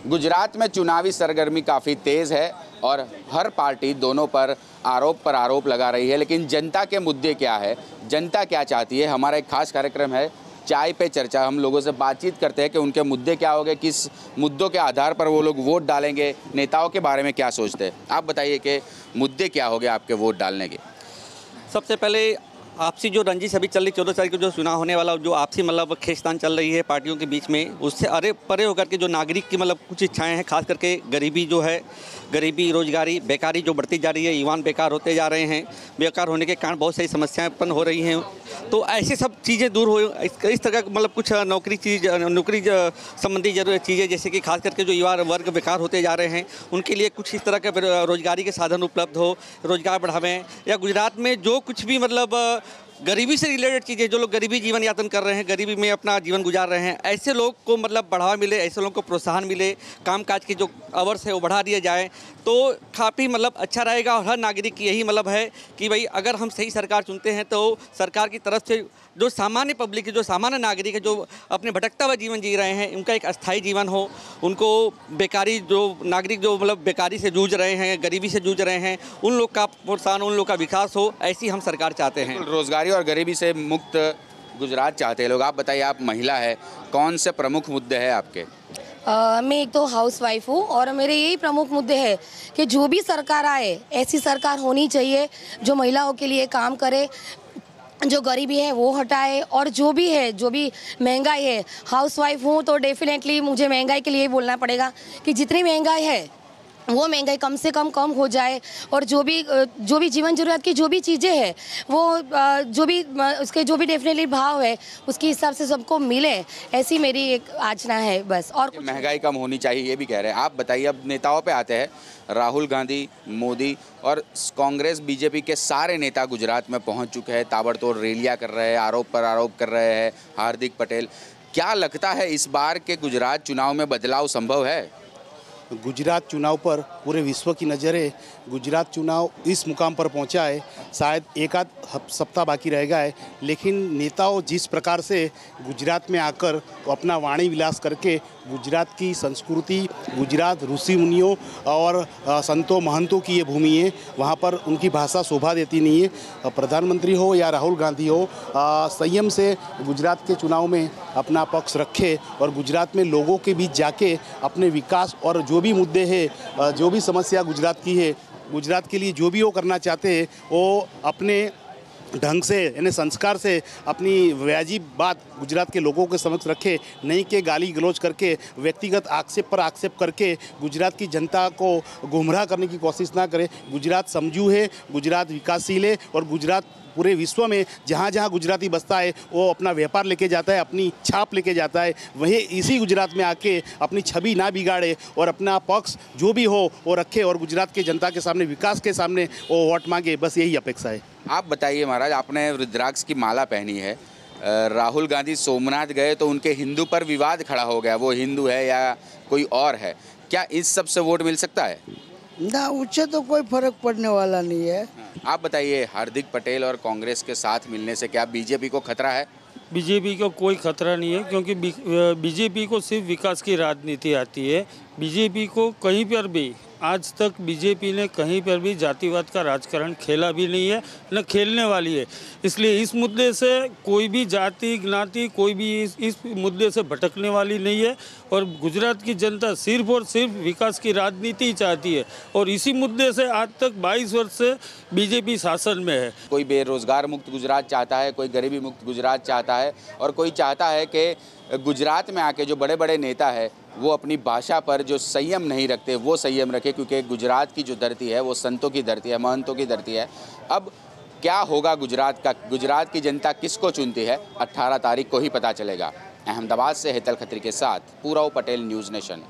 गुजरात में चुनावी सरगर्मी काफ़ी तेज़ है और हर पार्टी दोनों पर आरोप लगा रही है, लेकिन जनता के मुद्दे क्या है, जनता क्या चाहती है। हमारा एक खास कार्यक्रम है चाय पे चर्चा। हम लोगों से बातचीत करते हैं कि उनके मुद्दे क्या होंगे, किस मुद्दों के आधार पर वो लोग वोट डालेंगे, नेताओं के बारे में क्या सोचते हैं। आप बताइए कि मुद्दे क्या होंगे आपके वोट डालने के। सबसे पहले आपसी जो रंजिश अभी चल रही 14 तारीख को जो चुनाव होने वाला, जो आपसी मतलब खींचतान चल रही है पार्टियों के बीच में, उससे अरे परे होकर के जो नागरिक की मतलब कुछ इच्छाएं हैं, खास करके गरीबी जो है, गरीबी, रोजगारी, बेकारी जो बढ़ती जा रही है, युवान बेकार होते जा रहे हैं, बेकार होने के कारण बहुत सारी समस्याएं उत्पन्न हो रही हैं। तो ऐसी सब चीज़ें दूर हो, इस तरह मतलब कुछ नौकरी संबंधी जरूरत चीज़ें, जैसे कि खास करके जो युवा वर्ग बेकार होते जा रहे हैं, उनके लिए कुछ इस तरह के रोजगारी के साधन उपलब्ध हो, रोजगार बढ़ावें, या गुजरात में जो कुछ भी मतलब गरीबी से रिलेटेड चीज़ें, जो लोग गरीबी जीवन यापन कर रहे हैं, गरीबी में अपना जीवन गुजार रहे हैं, ऐसे लोग को मतलब बढ़ावा मिले, ऐसे लोगों को प्रोत्साहन मिले, कामकाज के जो आवर्स है वो बढ़ा दिए जाए, तो काफ़ी मतलब अच्छा रहेगा। और हर नागरिक की यही मतलब है कि भाई अगर हम सही सरकार चुनते हैं तो सरकार की तरफ से जो सामान्य पब्लिक है, जो सामान्य नागरिक है, जो अपने भटकता हुआ जीवन जी रहे हैं, उनका एक अस्थायी जीवन हो, उनको बेकारी जो नागरिक जो मतलब बेकारी से जूझ रहे हैं, गरीबी से जूझ रहे हैं, उन लोग का प्रोत्साहन, उन लोग का विकास हो, ऐसी हम सरकार चाहते हैं। रोजगारी और गरीबी से मुक्त गुजरात चाहते हैं लोग। आप बताइए, आप महिला है, कौन से प्रमुख मुद्दे हैं आपके? मैं एक तो हाउस वाइफ हूँ और मेरे यही प्रमुख मुद्दे हैं कि जो भी सरकार आए, ऐसी सरकार होनी चाहिए जो महिलाओं के लिए काम करे, जो गरीबी है वो हटाए, और जो भी है, जो भी महंगाई है, हाउस वाइफ हूँ तो डेफिनेटली मुझे महंगाई के लिए बोलना पड़ेगा कि जितनी महंगाई है वो महंगाई कम से कम हो जाए, और जो भी जीवन जरूरत की जो भी चीज़ें हैं वो उसके जो भी डेफिनेटली भाव है उसके हिसाब से सबको मिले, ऐसी मेरी एक आचना है बस। और कुछ महंगाई कम होनी चाहिए ये भी कह रहे हैं। आप बताइए, अब नेताओं पे आते हैं। राहुल गांधी, मोदी और कांग्रेस, बीजेपी के सारे नेता गुजरात में पहुंच चुके हैं, ताबड़तोड़ रैलियां कर रहे हैं, आरोप पर आरोप कर रहे हैं। हार्दिक पटेल, क्या लगता है इस बार के गुजरात चुनाव में बदलाव संभव है? गुजरात चुनाव पर पूरे विश्व की नज़र है। गुजरात चुनाव इस मुकाम पर पहुंचा है, शायद एक आध सप्ताह बाकी रह गया है, लेकिन नेताओं जिस प्रकार से गुजरात में आकर अपना वाणी विलास करके गुजरात की संस्कृति, गुजरात ऋषि मुनियों और संतों महंतों की ये भूमि है, वहाँ पर उनकी भाषा शोभा देती नहीं है। प्रधानमंत्री हो या राहुल गांधी हो, संयम से गुजरात के चुनाव में अपना पक्ष रखे और गुजरात में लोगों के बीच जाके अपने विकास और जो भी मुद्दे हैं, जो भी समस्या गुजरात की है, गुजरात के लिए जो भी वो करना चाहते हैं, वो अपने ढंग से यानी संस्कार से अपनी वाजिब बात गुजरात के लोगों के समक्ष रखे, नहीं कि गाली गलौज करके, व्यक्तिगत आक्षेप पर आक्षेप करके गुजरात की जनता को गुमराह करने की कोशिश ना करे। गुजरात समझू है, गुजरात विकासशील है, और गुजरात पूरे विश्व में जहाँ जहाँ गुजराती बसता है वो अपना व्यापार लेके जाता है, अपनी छाप लेके जाता है। वही इसी गुजरात में आके अपनी छवि ना बिगाड़े और अपना पक्ष जो भी हो वो रखे और गुजरात के जनता के सामने, विकास के सामने वो वोट मांगे, बस यही अपेक्षा है। आप बताइए महाराज, आपने रुद्राक्ष की माला पहनी है, राहुल गांधी सोमनाथ गए तो उनके हिंदू पर विवाद खड़ा हो गया, वो हिंदू है या कोई और है, क्या इस सब से वोट मिल सकता है? ना, उससे तो कोई फर्क पड़ने वाला नहीं है। आप बताइए, हार्दिक पटेल और कांग्रेस के साथ मिलने से क्या बीजेपी को खतरा है? बीजेपी को कोई खतरा नहीं है, क्योंकि बीजेपी को सिर्फ विकास की राजनीति आती है। बीजेपी को कहीं पर भी आज तक बीजेपी ने कहीं पर भी जातिवाद का राजकारण खेला भी नहीं है, न खेलने वाली है। इसलिए इस मुद्दे से कोई भी जाति ज्ञाति कोई भी इस मुद्दे से भटकने वाली नहीं है, और गुजरात की जनता सिर्फ और सिर्फ विकास की राजनीति ही चाहती है, और इसी मुद्दे से आज तक 22 वर्ष से बीजेपी शासन में है। कोई बेरोजगार मुक्त गुजरात चाहता है, कोई गरीबी मुक्त गुजरात चाहता है, और कोई चाहता है कि गुजरात में आके जो बड़े बड़े नेता है वो अपनी भाषा पर जो संयम नहीं रखते वो संयम रखे, क्योंकि गुजरात की जो धरती है वो संतों की धरती है, महंतों की धरती है। अब क्या होगा गुजरात का, गुजरात की जनता किसको चुनती है, 18 तारीख को ही पता चलेगा। अहमदाबाद से हेतल खत्री के साथ पूरव पटेल, न्यूज़ नेशन।